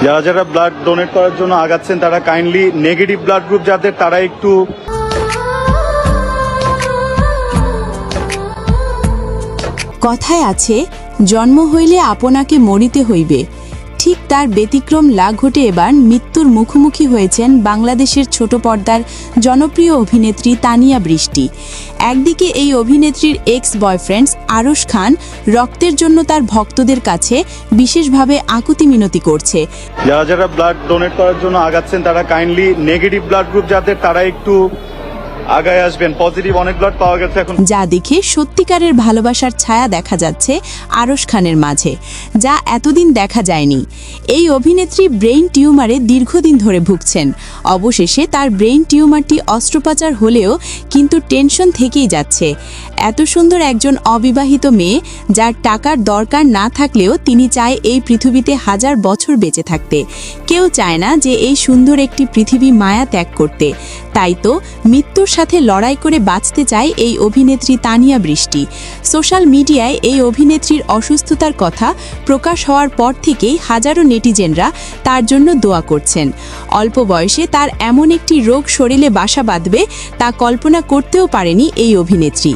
যারা যারা blood donate করার জন্য আগাচ্ছেন তারা কাইন্ডলি নেগেটিভ ব্লাড গ্রুপ যাদের তারা একটু কথায় আছে জন্ম হইলে আপনাকে মরিতে হইবে। ঠিক তার ব্যতিক্রম লাগ ঘটে এবার মৃত্যুর মুখোমুখি হয়েছেন বাংলাদেশের ছোট পর্দার জনপ্রিয় অভিনেত্রী তানিয়া বৃষ্টি। একদিকে এই অভিনেত্রীর এক্স বয়ফ্রেন্ডস আরশ খান রক্তের জন্য তার ভক্তদের কাছে বিশেষভাবে আকুতি মিনতি করছে। যারা যারা ব্লাড ডোনেট করার জন্য আগাচ্ছেন তারা কাইন্ডলি নেগেটিভ ব্লাড গ্রুপ যাদের তারা একটু আগায় আসবেন। পজিটিভ অনেক ব্লাড পাওয়া গেছে এখন, যা দেখে সত্যিকারের ভালোবাসার ছায়া দেখা যাচ্ছে আরশ খানের মাঝে, যা এতদিন দেখা যায়নি। এই অভিনেত্রী ব্রেইন টিউমারে দীর্ঘদিন ধরে ভুগছেন। অবশেষে তার ব্রেইন টিউমারটি অস্ত্রোপচার হলেও কিন্তু টেনশন থেকেই যাচ্ছে। এত সুন্দর একজন অবিবাহিত মেয়ে, যার টাকার দরকার না থাকলেও তিনি চায় এই পৃথিবীতে 1000 বছর বেঁচে থাকতে। কেউ চায় না যে এই সুন্দর একটি পৃথিবী মায়া ত্যাগ করতে। তাই তো মৃত্যুর সাথে লড়াই করে বাঁচতে চায় এই অভিনেত্রী তানিয়া বৃষ্টি। সোশ্যাল মিডিয়ায় এই অভিনেত্রীর অসুস্থতার কথা প্রকাশ হওয়ার পর থেকেই হাজারো নেটিজেনরা তার জন্য দোয়া করছেন। অল্প বয়সে তার এমন একটি রোগ শরীরে বাসা বাঁধবে তা কল্পনা করতেও পারেনি এই অভিনেত্রী।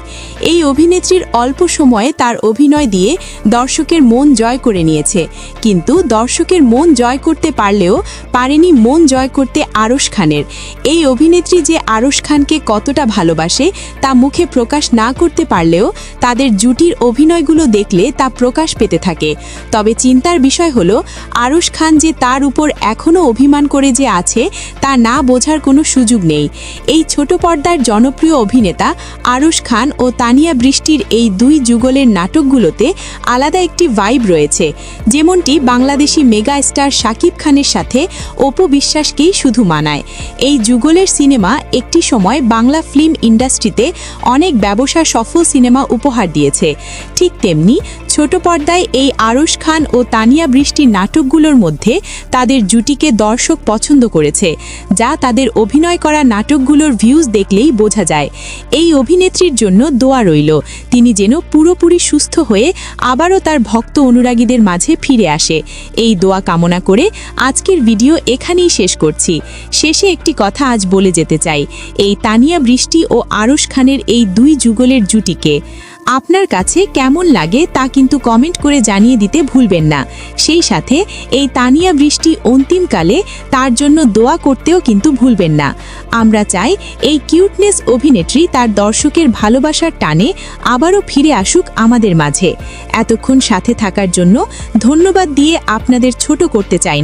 এই অভিনেত্রীর অল্প সময়ে তার অভিনয় দিয়ে দর্শকের মন জয় করে নিয়েছে, কিন্তু দর্শকের মন জয় করতে পারলেও পারেনি মন জয় করতে আরশ খানের। এই অভিনেত্রী যে আরশ খানকে কতটা ভালোবাসে তা মুখে প্রকাশ না করতে পারলেও তাদের জুটির অভিনয়গুলো দেখলে তা প্রকাশ পেতে থাকে। তবে চিন্তার বিষয় হলো আরশ খান যে তার উপর এখনও অভিমান করে যে আছে তা না বোঝার কোনো সুযোগ নেই। এই ছোট পর্দার জনপ্রিয় অভিনেতা আরশ খান ও তানিয়া বৃষ্টির এই দুই যুগলের নাটকগুলোতে আলাদা একটি ভাইব রয়েছে, যেমনটি বাংলাদেশি মেগা স্টার শাকিব খানের সাথে অপু বিশ্বাসকেই শুধু মানায়। এই যুগলের সিনেমা একটি সময় বাংলা ফিল্ম ইন্ডাস্ট্রিতে অনেক ব্যবসা সফল সিনেমা উপহার দিয়েছে। ঠিক তেমনি ছোট পর্দায় এই আরশ খান ও তানিয়া বৃষ্টির নাটকগুলোর মধ্যে তাদের জুটিকে দর্শক পছন্দ করেছে, যা তাদের অভিনয় করা নাটকগুলোর ভিউজ দেখলেই বোঝা যায়। এই অভিনেত্রীর জন্য দোয়া রইল, তিনি যেন পুরোপুরি সুস্থ হয়ে আবারও তার ভক্ত অনুরাগীদের মাঝে ফিরে আসে। এই দোয়া কামনা করে আজকের ভিডিও এখানেই শেষ করছি। শেষে একটি কথা আজ বলে যেতে চাই, এই তানিয়া বৃষ্টি ও আরশ খানের এই দুই যুগলের জুটিকে আপনার কাছে কেমন লাগে তা কিন্তু কমেন্ট করে জানিয়ে দিতে ভুলবেন না। সেই সাথে এই তানিয়া বৃষ্টি অন্তিমকালে তার জন্য দোয়া করতেও কিন্তু ভুলবেন না। আমরা চাই এই কিউটনেস অভিনেত্রী তার দর্শকের ভালোবাসার টানে আবারও ফিরে আসুক আমাদের মাঝে। এতক্ষণ সাথে থাকার জন্য ধন্যবাদ দিয়ে আপনাদের ছোট করতে চাই।